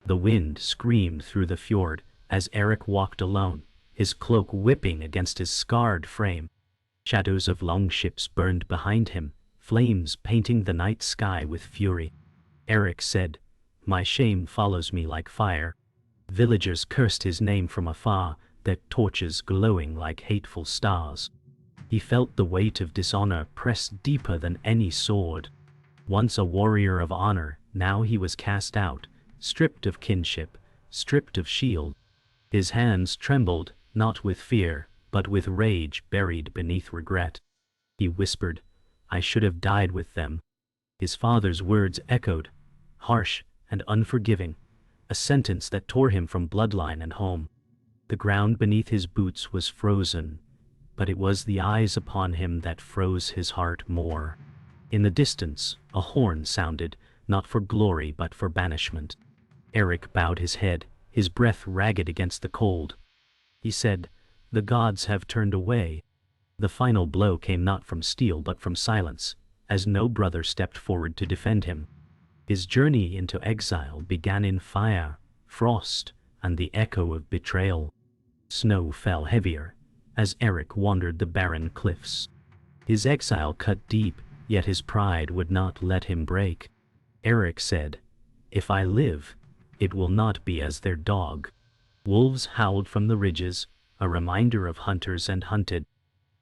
The wind screamed through the fjord as Erik walked alone, his cloak whipping against his scarred frame. Shadows of longships burned behind him, flames painting the night sky with fury. Erik said, "My shame follows me like fire." Villagers cursed his name from afar, their torches glowing like hateful stars. He felt the weight of dishonor press deeper than any sword. Once a warrior of honor, now he was cast out, stripped of kinship, stripped of shield. His hands trembled, not with fear, but with rage buried beneath regret. He whispered, "I should have died with them." His father's words echoed, harsh and unforgiving, a sentence that tore him from bloodline and home. The ground beneath his boots was frozen, but it was the eyes upon him that froze his heart more. In the distance, a horn sounded, not for glory but for banishment. Erik bowed his head, his breath ragged against the cold. He said, "The gods have turned away." The final blow came not from steel but from silence, as no brother stepped forward to defend him. His journey into exile began in fire, frost, and the echo of betrayal. Snow fell heavier as Erik wandered the barren cliffs. His exile cut deep, yet his pride would not let him break. Erik said, "If I live, it will not be as their dog." Wolves howled from the ridges, a reminder of hunters and hunted.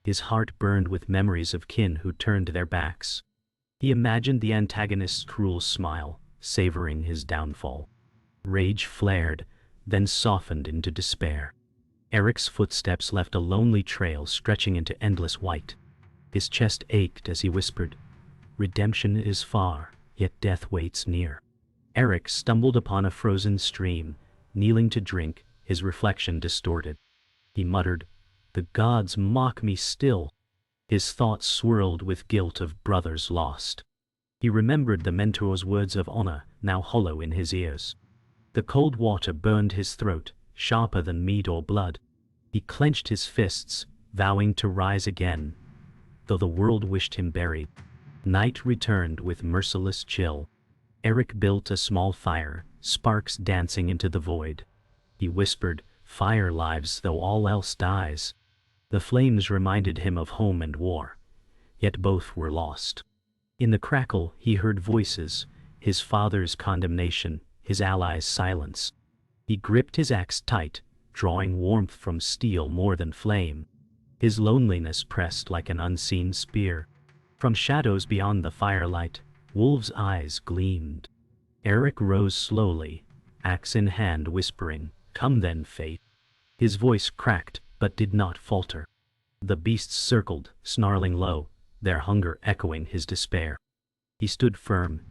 His heart burned with memories of kin who turned their backs. He imagined the antagonist's cruel smile, savoring his downfall. Rage flared, then softened into despair. Erik's footsteps left a lonely trail stretching into endless white. His chest ached as he whispered, "Redemption is far, yet death waits near." Erik stumbled upon a frozen stream, kneeling to drink, his reflection distorted. He muttered, "The gods mock me still." His thoughts swirled with guilt of brothers lost. He remembered the mentor's words of honor, now hollow in his ears. The cold water burned his throat, sharper than meat or blood. He clenched his fists, vowing to rise again, though the world wished him buried. Night returned with merciless chill. Erik built a small fire, sparks dancing into the void. He whispered, "Fire lives though all else dies." The flames reminded him of home and war, yet both were lost. In the crackle he heard voices, his father's condemnation, his allies' silence. He gripped his axe tight, drawing warmth from steel more than flame. His loneliness pressed like an unseen spear. From shadows beyond the firelight, wolves' eyes gleamed. Erik rose slowly, axe in hand, whispering, "Come then, fate." His voice cracked, but did not falter. The beasts circled, snarling low, their hunger echoing his despair. He stood firm,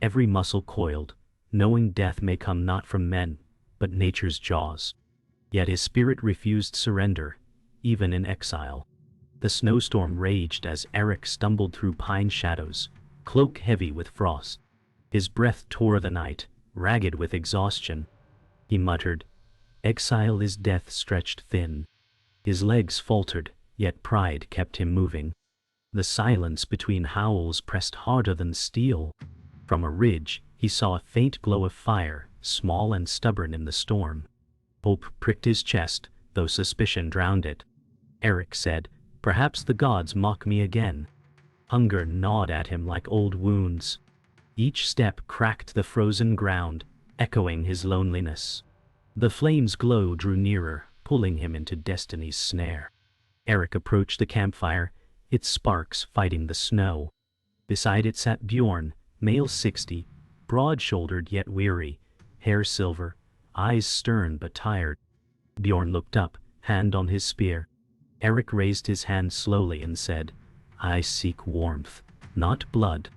every muscle coiled, knowing death may come not from men, but nature's jaws. Yet his spirit refused surrender, even in exile. The snowstorm raged as Erik stumbled through pine shadows, cloak heavy with frost. His breath tore the night, ragged with exhaustion. He muttered, "Exile is death stretched thin." His legs faltered, yet pride kept him moving. The silence between howls pressed harder than steel. From a ridge, he saw a faint glow of fire, small and stubborn in the storm. Hope pricked his chest, though suspicion drowned it. Erik said, "Perhaps the gods mock me again." Hunger gnawed at him like old wounds. Each step cracked the frozen ground, echoing his loneliness. The flame's glow drew nearer, pulling him into destiny's snare. Erik approached the campfire, its sparks fighting the snow. Beside it sat Bjorn, male 60, broad-shouldered yet weary, hair silver, eyes stern but tired. Bjorn looked up, hand on his spear. Erik raised his hand slowly and said, "I seek warmth, not blood."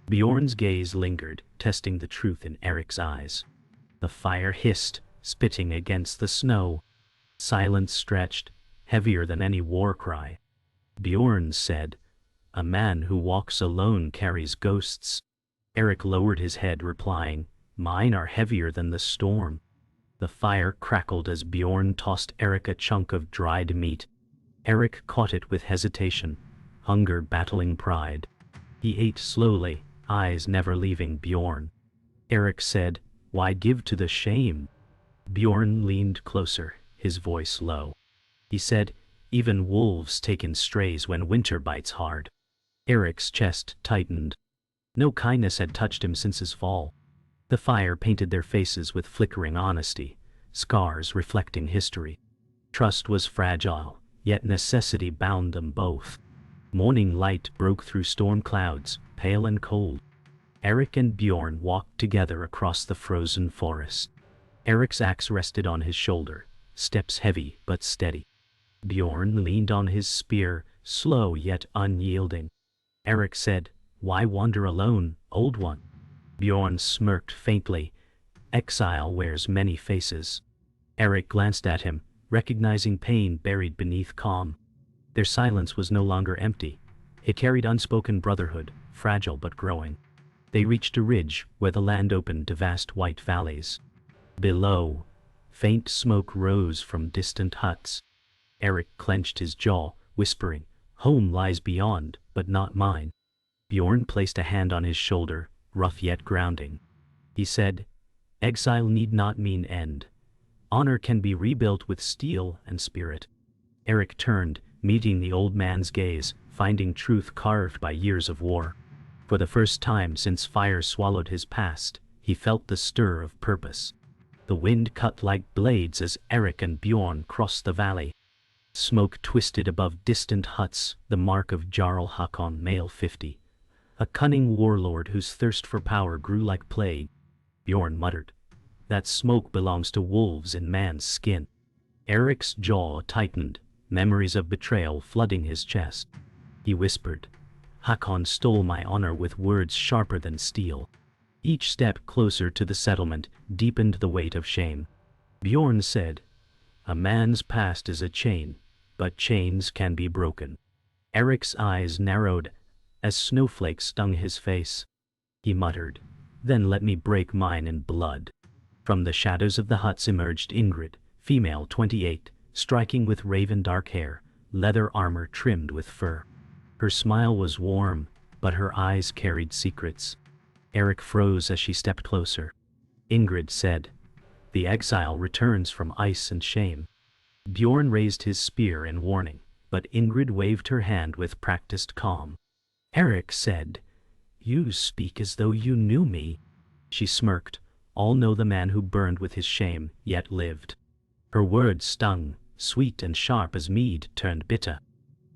Bjorn's gaze lingered, testing the truth in Erik's eyes. The fire hissed, spitting against the snow. Silence stretched, heavier than any war cry. Bjorn said, "A man who walks alone carries ghosts." Erik lowered his head, replying, "Mine are heavier than the storm." The fire crackled as Bjorn tossed Erik a chunk of dried meat. Erik caught it with hesitation, hunger battling pride. He ate slowly, eyes never leaving Bjorn. Erik said, Why give to the shame? Bjorn leaned closer, his voice low. He said, even wolves take in strays when winter bites hard. Erik's chest tightened. No kindness had touched him since his fall. The fire painted their faces with flickering honesty, scars reflecting history. Trust was fragile, yet necessity bound them both. Morning light broke through storm clouds, pale and cold. Erik and Bjorn walked together across the frozen forest. Erik's axe rested on his shoulder, steps heavy but steady. Bjorn leaned on his spear, slow yet unyielding. Erik said, "Why wander alone, old one?" Bjorn smirked faintly. Exile wears many faces. Erik glanced at him, recognizing pain buried beneath calm. Their silence was no longer empty. It carried unspoken brotherhood, fragile but growing. They reached a ridge where the land opened to vast white valleys. Below, faint smoke rose from distant huts. Erik clenched his jaw, whispering, "Home lies beyond, but not mine." Bjorn placed a hand on his shoulder, rough yet grounding. He said, "Exile need not mean end. Honor can be rebuilt with steel and spirit." Erik turned, meeting the old man's gaze, finding truth carved by years of war. For the first time since fire swallowed his past, he felt the stir of purpose. The wind cut like blades as Erik and Bjorn crossed the valley. Smoke twisted above distant huts, the mark of Jarl Hakon, male 50. A cunning warlord whose thirst for power grew like plague. Bjorn muttered, "That smoke belongs to wolves in man's skin." Erik's jaw tightened, memories of betrayal flooding his chest. He whispered, "Hakon stole my honor with words sharper than steel." Each step closer to the settlement deepened the weight of shame. Bjorn said, "A man's past is a chain, but chains can be broken." Erik's eyes narrowed as snowflakes stung his face. He muttered, "Then let me break mine in blood." From the shadows of the huts emerged Ingrid, female 28, striking with raven dark hair, leather armor trimmed with fur. Her smile was warm, but her eyes carried secrets. Erik froze as she stepped closer. Ingrid said, "The exile returns from ice and shame." Bjorn raised his spear in warning, but Ingrid waved her hand with practiced calm. Erik said, "You speak as though you knew me." She smirked. All know the man who burned with his shame, yet lived. Her words stung, sweet and sharp as mead turned bitter.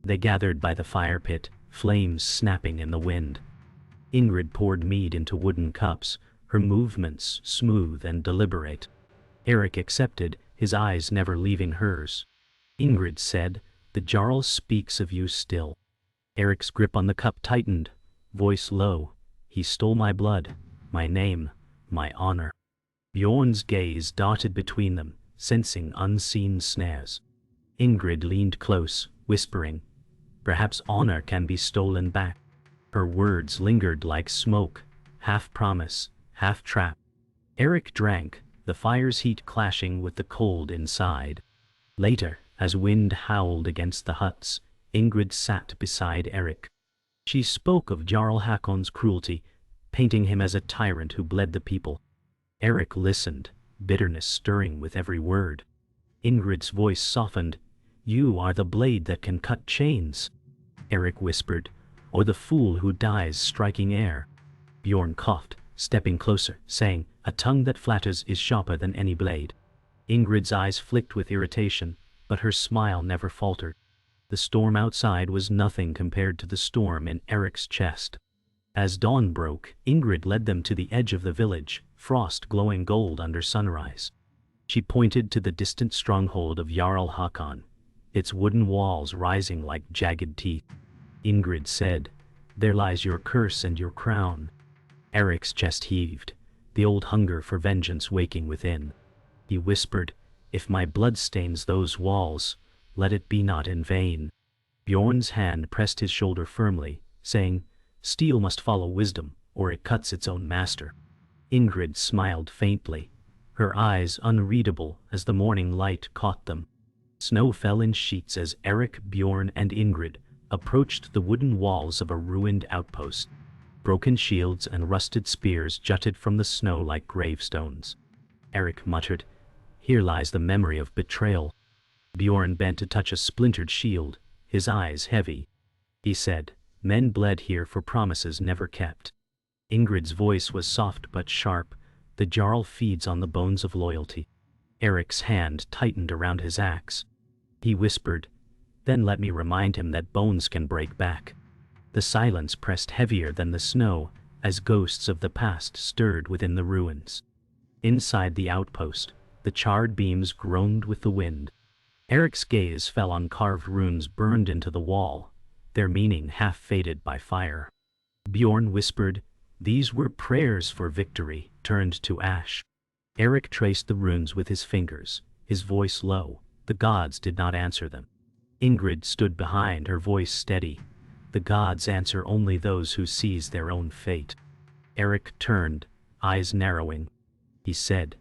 They gathered by the fire pit, flames snapping in the wind. Ingrid poured mead into wooden cups, her movements smooth and deliberate. Erik accepted, his eyes never leaving hers. Ingrid said, "The Jarl speaks of you still." Erik's grip on the cup tightened, voice low. "He stole my blood, my name, my honor." Bjorn's gaze darted between them, sensing unseen snares. Ingrid leaned close, whispering, "Perhaps honor can be stolen back." Her words lingered like smoke, half promise, half trap. Erik drank, the fire's heat clashing with the cold inside. Later, as wind howled against the huts, Ingrid sat beside Erik. She spoke of Jarl Hakon's cruelty, painting him as a tyrant who bled the people. Erik listened, bitterness stirring with every word. Ingrid's voice softened, "You are the blade that can cut chains." Erik whispered, "Or the fool who dies striking air." Bjorn coughed, stepping closer, saying, "A tongue that flatters is sharper than any blade." Ingrid's eyes flicked with irritation, but her smile never faltered. The storm outside was nothing compared to the storm in Erik's chest. As dawn broke, Ingrid led them to the edge of the village, frost glowing gold under sunrise. She pointed to the distant stronghold of Jarl Hakon, its wooden walls rising like jagged teeth. Ingrid said, "There lies your curse and your crown." Erik's chest heaved, the old hunger for vengeance waking within. He whispered, "If my blood stains those walls, let it be not in vain." Bjorn's hand pressed his shoulder firmly, saying, "Steel must follow wisdom, or it cuts its own master." Ingrid smiled faintly, her eyes unreadable as the morning light caught them. Snow fell in sheets as Erik, Bjorn, and Ingrid approached the wooden walls of a ruined outpost. Broken shields and rusted spears jutted from the snow like gravestones. Erik muttered, "Here lies the memory of betrayal." Bjorn bent to touch a splintered shield, his eyes heavy. He said, "Men bled here for promises never kept." Ingrid's voice was soft but sharp. "The Jarl feeds on the bones of loyalty." Erik's hand tightened around his axe. He whispered, "Then let me remind him that bones can break back." The silence pressed heavier than the snow as ghosts of the past stirred within the ruins. Inside the outpost, the charred beams groaned with the wind. Erik's gaze fell on carved runes burned into the wall, their meaning half faded by fire. Bjorn whispered, "These were prayers for victory, turned to ash." Erik traced the runes with his fingers, his voice low. The gods did not answer them. Ingrid stood behind, her voice steady. "The gods answer only those who seize their own fate." Erik turned, eyes narrowing. He said,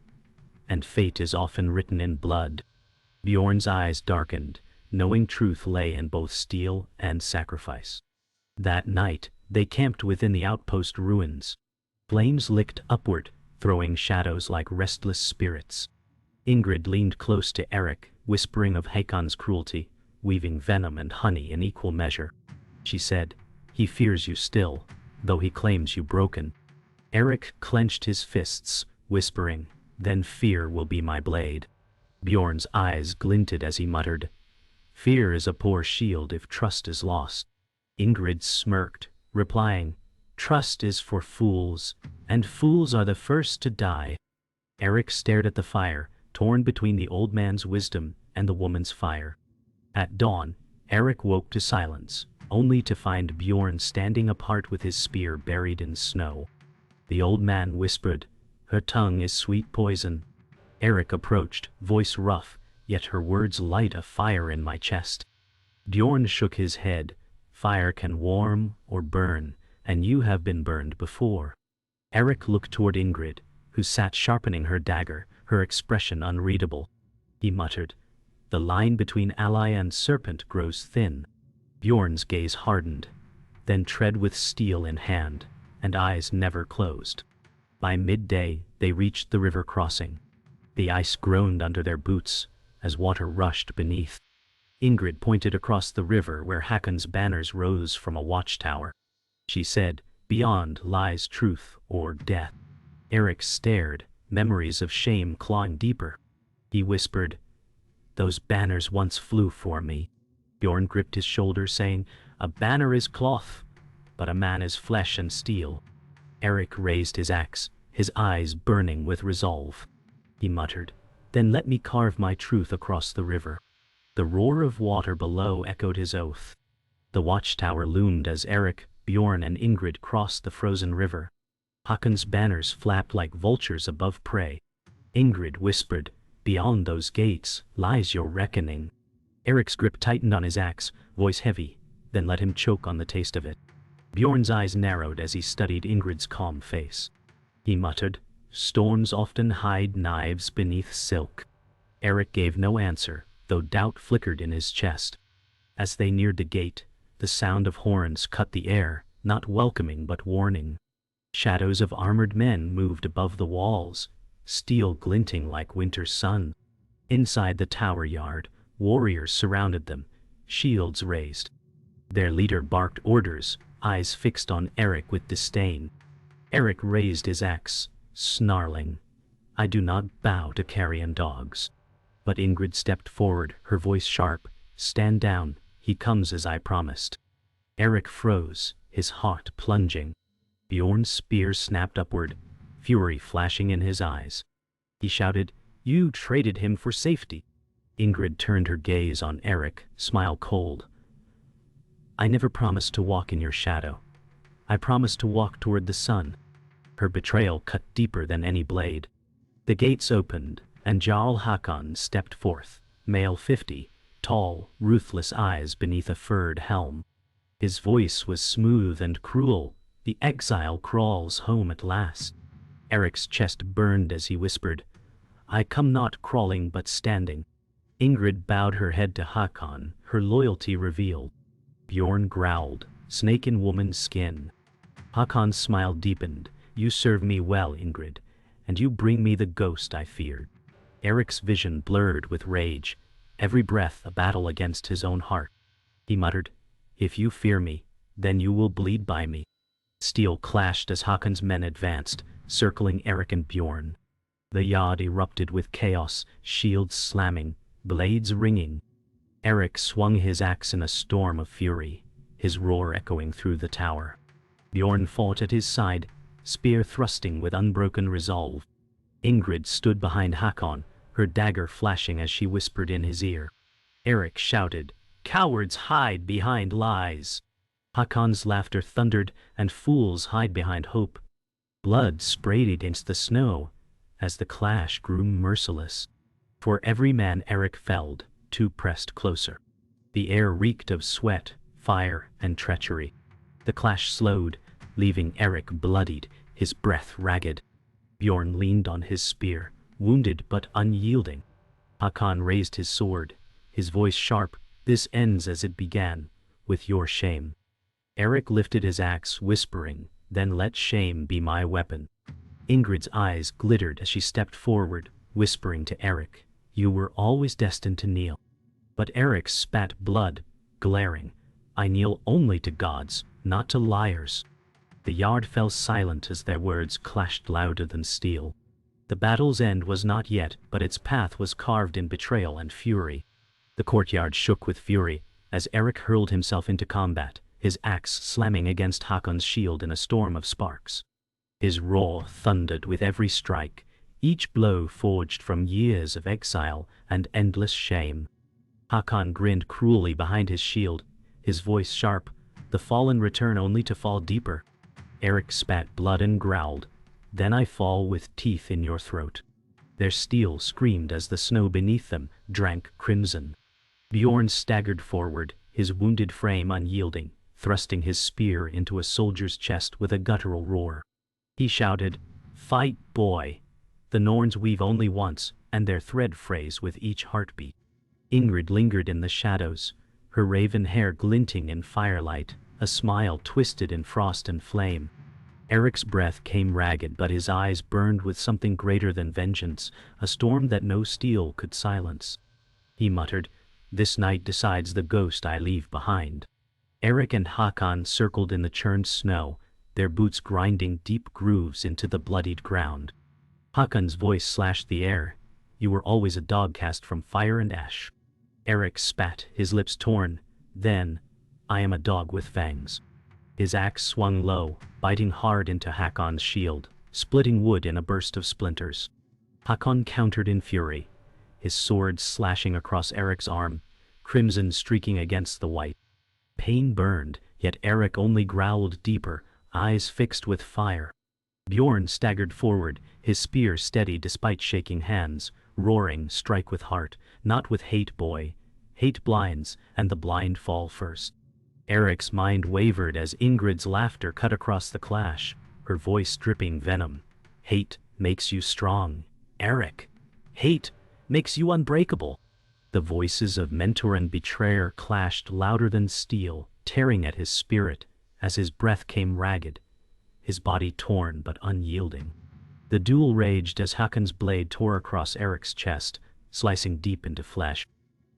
"And fate is often written in blood." Bjorn's eyes darkened, knowing truth lay in both steel and sacrifice. That night, they camped within the outpost ruins. Flames licked upward, throwing shadows like restless spirits. Ingrid leaned close to Erik, whispering of Hakon's cruelty, weaving venom and honey in equal measure. She said, "He fears you still, though he claims you broken." Erik clenched his fists, whispering, "Then fear will be my blade." Bjorn's eyes glinted as he muttered, "Fear is a poor shield if trust is lost." Ingrid smirked, replying, "Trust is for fools, and fools are the first to die." Erik stared at the fire, torn between the old man's wisdom and the woman's fire. At dawn, Erik woke to silence, only to find Bjorn standing apart with his spear buried in snow. The old man whispered, "Her tongue is sweet poison." Erik approached, voice rough, yet her words light a fire in my chest. Bjorn shook his head. "Fire can warm or burn, and you have been burned before." Erik looked toward Ingrid, who sat sharpening her dagger, her expression unreadable. He muttered, "The line between ally and serpent grows thin." Bjorn's gaze hardened, then tread with steel in hand, and eyes never closed. By midday, they reached the river crossing. The ice groaned under their boots as water rushed beneath. Ingrid pointed across the river where Hakon's banners rose from a watchtower. She said, "Beyond lies truth or death." Erik stared, memories of shame clawing deeper. He whispered, "Those banners once flew for me." Bjorn gripped his shoulder, saying, "A banner is cloth, but a man is flesh and steel." Erik raised his axe, his eyes burning with resolve. He muttered, "Then let me carve my truth across the river." The roar of water below echoed his oath. The watchtower loomed as Erik, Bjorn and Ingrid crossed the frozen river. Hakon's banners flapped like vultures above prey. Ingrid whispered, "Beyond those gates lies your reckoning." Erik's grip tightened on his axe, voice heavy, then let him choke on the taste of it. Bjorn's eyes narrowed as he studied Ingrid's calm face. He muttered, "Storms often hide knives beneath silk." Erik gave no answer, though doubt flickered in his chest. As they neared the gate, the sound of horns cut the air, not welcoming but warning. Shadows of armored men moved above the walls, steel glinting like winter sun. Inside the tower yard, warriors surrounded them, shields raised. Their leader barked orders, eyes fixed on Erik with disdain. Erik raised his axe, snarling, "I do not bow to carrion dogs." But Ingrid stepped forward, her voice sharp, "Stand down, he comes as I promised." Erik froze, his heart plunging. Bjorn's spear snapped upward, fury flashing in his eyes. He shouted, "You traded him for safety." Ingrid turned her gaze on Erik, smile cold. "I never promised to walk in your shadow. I promised to walk toward the sun." Her betrayal cut deeper than any blade. The gates opened, and Jarl Hakon stepped forth, male 50, tall, ruthless eyes beneath a furred helm. His voice was smooth and cruel. "The exile crawls home at last." Erik's chest burned as he whispered, "I come not crawling but standing." Ingrid bowed her head to Hakon, her loyalty revealed. Bjorn growled, "Snake in woman's skin." Hakon's smile deepened. You serve me well, Ingrid, and you bring me the ghost I feared. Erik's vision blurred with rage, every breath a battle against his own heart. He muttered, if you fear me, then you will bleed by me. Steel clashed as Hakon's men advanced, circling Erik and Bjorn. The yard erupted with chaos, shields slamming, blades ringing. Erik swung his axe in a storm of fury, his roar echoing through the tower. Bjorn fought at his side, spear thrusting with unbroken resolve. Ingrid stood behind Hakon, her dagger flashing as she whispered in his ear. Erik shouted, cowards hide behind lies. Hakon's laughter thundered, and fools hide behind hope. Blood sprayed against the snow, as the clash grew merciless. For every man Erik felled, two pressed closer. The air reeked of sweat, fire, and treachery. The clash slowed, leaving Erik bloodied, his breath ragged. Bjorn leaned on his spear, wounded but unyielding. Hakon raised his sword, his voice sharp, this ends as it began, with your shame. Erik lifted his axe, whispering, then let shame be my weapon. Ingrid's eyes glittered as she stepped forward, whispering to Erik, you were always destined to kneel. But Erik spat blood, glaring, I kneel only to gods, not to liars. The yard fell silent as their words clashed louder than steel. The battle's end was not yet, but its path was carved in betrayal and fury. The courtyard shook with fury as Erik hurled himself into combat, his axe slamming against Hakon's shield in a storm of sparks. His roar thundered with every strike, each blow forged from years of exile and endless shame. Hakon grinned cruelly behind his shield, his voice sharp, the fallen return only to fall deeper. Erik spat blood and growled, then I fall with teeth in your throat. Their steel screamed as the snow beneath them drank crimson. Bjorn staggered forward, his wounded frame unyielding, thrusting his spear into a soldier's chest with a guttural roar. He shouted, fight, boy! The Norns weave only once, and their thread frays with each heartbeat. Ingrid lingered in the shadows, her raven hair glinting in firelight, a smile twisted in frost and flame. Erik's breath came ragged, but his eyes burned with something greater than vengeance, a storm that no steel could silence. He muttered, this night decides the ghost I leave behind. Erik and Hakon circled in the churned snow, their boots grinding deep grooves into the bloodied ground. Hakon's voice slashed the air, you were always a dog cast from fire and ash. Erik spat, his lips torn, then, I am a dog with fangs. His axe swung low, biting hard into Hakon's shield, splitting wood in a burst of splinters. Hakon countered in fury, his sword slashing across Erik's arm, crimson streaking against the white. Pain burned, yet Erik only growled deeper, eyes fixed with fire. Bjorn staggered forward, his spear steady despite shaking hands, roaring, strike with heart, not with hate, boy. Hate blinds, and the blind fall first. Erik's mind wavered as Ingrid's laughter cut across the clash, her voice dripping venom. Hate makes you strong, Erik. Hate makes you unbreakable. The voices of mentor and betrayer clashed louder than steel, tearing at his spirit as his breath came ragged, his body torn but unyielding. The duel raged as Hakon's blade tore across Erik's chest, slicing deep into flesh.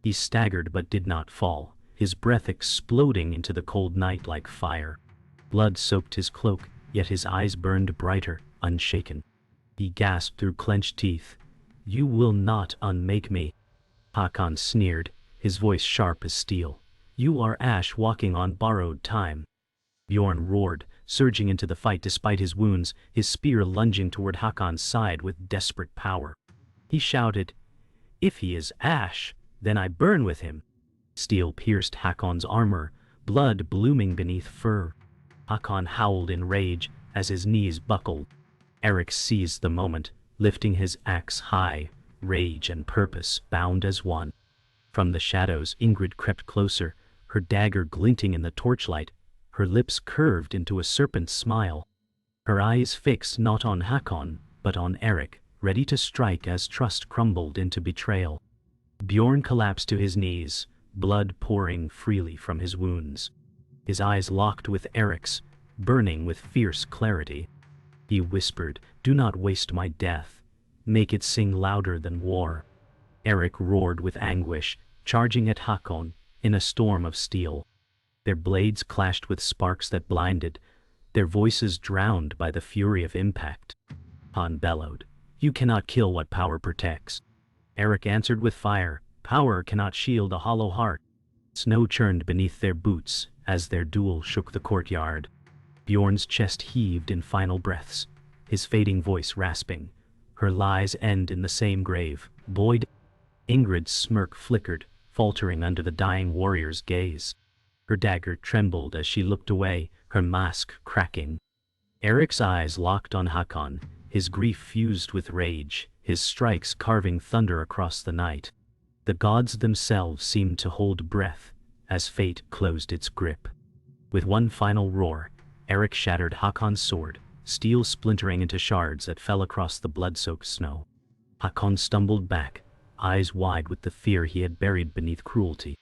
He staggered but did not fall, his breath exploding into the cold night like fire. Blood soaked his cloak, yet his eyes burned brighter, unshaken. He gasped through clenched teeth, you will not unmake me. Hakon sneered, his voice sharp as steel. You are ash walking on borrowed time. Bjorn roared, surging into the fight despite his wounds, his spear lunging toward Hakon's side with desperate power. He shouted, if he is ash, then I burn with him. Steel pierced Hakon's armor, blood blooming beneath fur. Hakon howled in rage as his knees buckled. Erik seized the moment, lifting his axe high, rage and purpose bound as one. From the shadows Ingrid crept closer, her dagger glinting in the torchlight, her lips curved into a serpent's smile. Her eyes fixed not on Hakon, but on Erik, ready to strike as trust crumbled into betrayal. Bjorn collapsed to his knees, blood pouring freely from his wounds. His eyes locked with Erik's, burning with fierce clarity. He whispered, "Do not waste my death. Make it sing louder than war." Erik roared with anguish, charging at Hakon in a storm of steel. Their blades clashed with sparks that blinded, their voices drowned by the fury of impact. Han bellowed, "You cannot kill what power protects." Erik answered with fire, "Power cannot shield a hollow heart." Snow churned beneath their boots as their duel shook the courtyard. Bjorn's chest heaved in final breaths, his fading voice rasping. "Her lies end in the same grave, Boyd." Ingrid's smirk flickered, faltering under the dying warrior's gaze. Her dagger trembled as she looked away, her mask cracking. Erik's eyes locked on Hakon, his grief fused with rage, his strikes carving thunder across the night. The gods themselves seemed to hold breath as fate closed its grip. With one final roar, Erik shattered Hakon's sword, steel splintering into shards that fell across the blood-soaked snow. Hakon stumbled back, eyes wide with the fear he had buried beneath cruelty.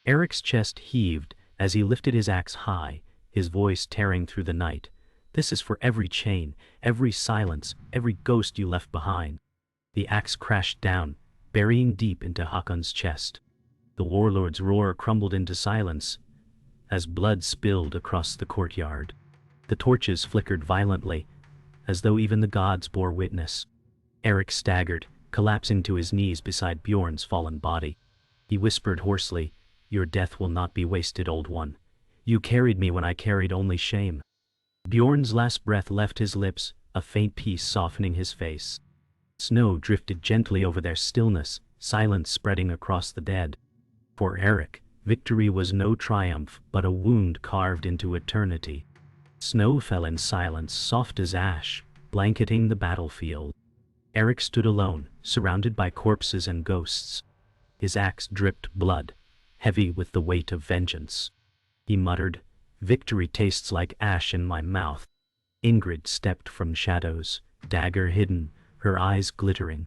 Erik's chest heaved as he lifted his axe high, his voice tearing through the night. "This is for every chain, every silence, every ghost you left behind." The axe crashed down, burying deep into Hakon's chest. The warlord's roar crumbled into silence as blood spilled across the courtyard. The torches flickered violently, as though even the gods bore witness. Erik staggered, collapsing to his knees beside Bjorn's fallen body. He whispered hoarsely, "Your death will not be wasted, old one. You carried me when I carried only shame." Bjorn's last breath left his lips, a faint peace softening his face. Snow drifted gently over their stillness, silence spreading across the dead. For Erik, victory was no triumph, but a wound carved into eternity. Snow fell in silence, soft as ash, blanketing the battlefield. Erik stood alone, surrounded by corpses and ghosts. His axe dripped blood, heavy with the weight of vengeance. He muttered, "Victory tastes like ash in my mouth." Ingrid stepped from shadows, dagger hidden, her eyes glittering.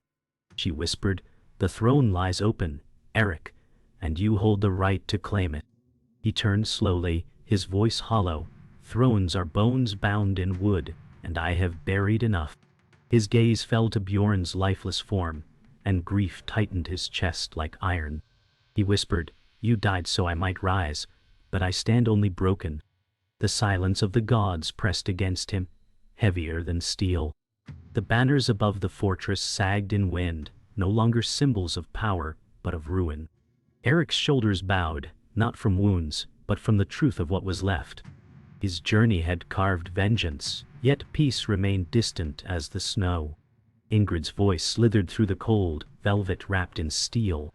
She whispered, "The throne lies open, Erik, and you hold the right to claim it." He turned slowly, his voice hollow. "Thrones are bones bound in wood, and I have buried enough." His gaze fell to Bjorn's lifeless form, and grief tightened his chest like iron. He whispered, "You died so I might rise, but I stand only broken." The silence of the gods pressed against him, heavier than steel. The banners above the fortress sagged in wind, no longer symbols of power, but of ruin. Erik's shoulders bowed, not from wounds, but from the truth of what was left. His journey had carved vengeance, yet peace remained distant as the snow. Ingrid's voice slithered through the cold, velvet wrapped in steel.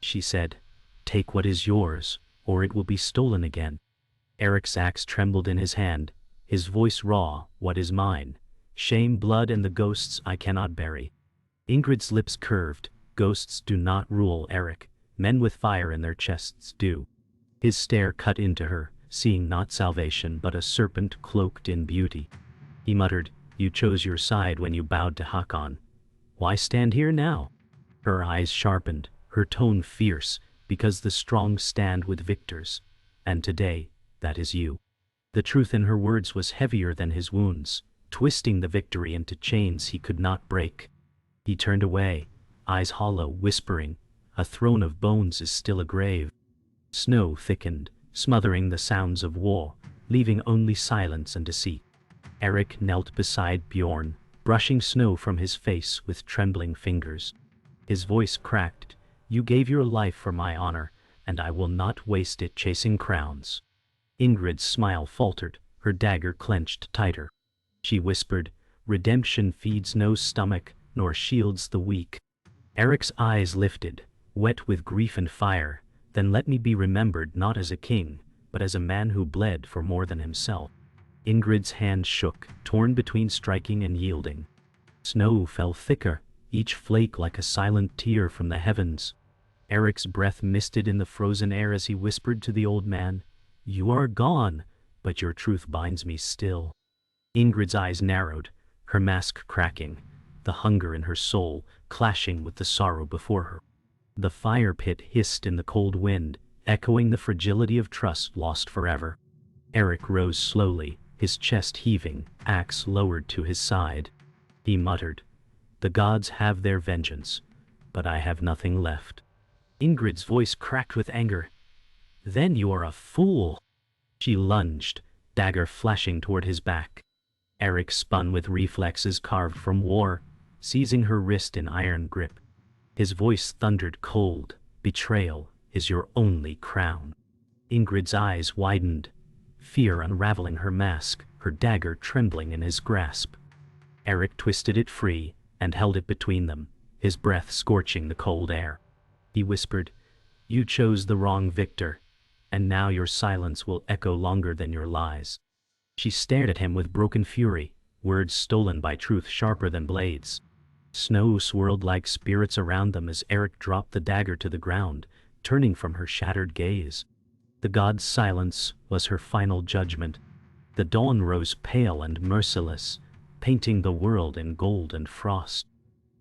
She said, "Take what is yours, or it will be stolen again." Erik's axe trembled in his hand, his voice raw, "What is mine? Shame, blood, and the ghosts I cannot bury." Ingrid's lips curved, "Ghosts do not rule, Erik. Men with fire in their chests do." His stare cut into her, seeing not salvation but a serpent cloaked in beauty. He muttered, "You chose your side when you bowed to Hakon. Why stand here now?" Her eyes sharpened, her tone fierce, "Because the strong stand with victors. And today, that is you." The truth in her words was heavier than his wounds, twisting the victory into chains he could not break. He turned away, eyes hollow, whispering, "A throne of bones is still a grave." Snow thickened, smothering the sounds of war, leaving only silence and deceit. Erik knelt beside Bjorn, brushing snow from his face with trembling fingers. His voice cracked, "You gave your life for my honor, and I will not waste it chasing crowns." Ingrid's smile faltered, her dagger clenched tighter. She whispered, "Redemption feeds no stomach, nor shields the weak." Erik's eyes lifted, wet with grief and fire. "Then let me be remembered not as a king, but as a man who bled for more than himself." Ingrid's hand shook, torn between striking and yielding. Snow fell thicker, each flake like a silent tear from the heavens. Erik's breath misted in the frozen air as he whispered to the old man, "You are gone, but your truth binds me still." Ingrid's eyes narrowed, her mask cracking, the hunger in her soul clashing with the sorrow before her. The fire pit hissed in the cold wind, echoing the fragility of trust lost forever. Erik rose slowly, his chest heaving, axe lowered to his side. He muttered, "The gods have their vengeance, but I have nothing left." Ingrid's voice cracked with anger. "Then you are a fool." She lunged, dagger flashing toward his back. Erik spun with reflexes carved from war, seizing her wrist in iron grip. His voice thundered cold, "Betrayal is your only crown." Ingrid's eyes widened, fear unraveling her mask, her dagger trembling in his grasp. Erik twisted it free and held it between them, his breath scorching the cold air. He whispered, "You chose the wrong victor, and now your silence will echo longer than your lies." She stared at him with broken fury, words stolen by truth sharper than blades. Snow swirled like spirits around them as Erik dropped the dagger to the ground, turning from her shattered gaze. The god's silence was her final judgment. The dawn rose pale and merciless, painting the world in gold and frost.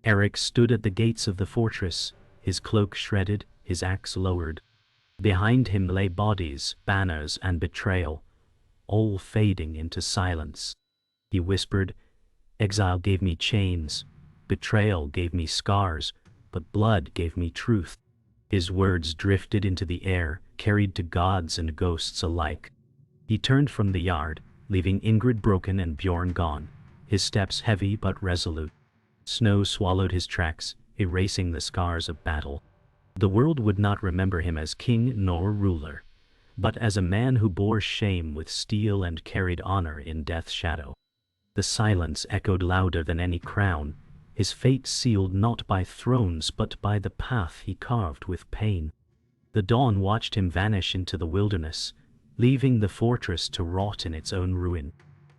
Erik stood at the gates of the fortress, his cloak shredded, his axe lowered. Behind him lay bodies, banners, and betrayal, all fading into silence. He whispered, "Exile gave me chains, betrayal gave me scars, but blood gave me truth." His words drifted into the air, carried to gods and ghosts alike. He turned from the yard, leaving Ingrid broken and Bjorn gone, his steps heavy but resolute. Snow swallowed his tracks, erasing the scars of battle. The world would not remember him as king nor ruler, but as a man who bore shame with steel and carried honor in death's shadow. The silence echoed louder than any crown, his fate sealed not by thrones but by the path he carved with pain. The dawn watched him vanish into the wilderness, leaving the fortress to rot in its own ruin.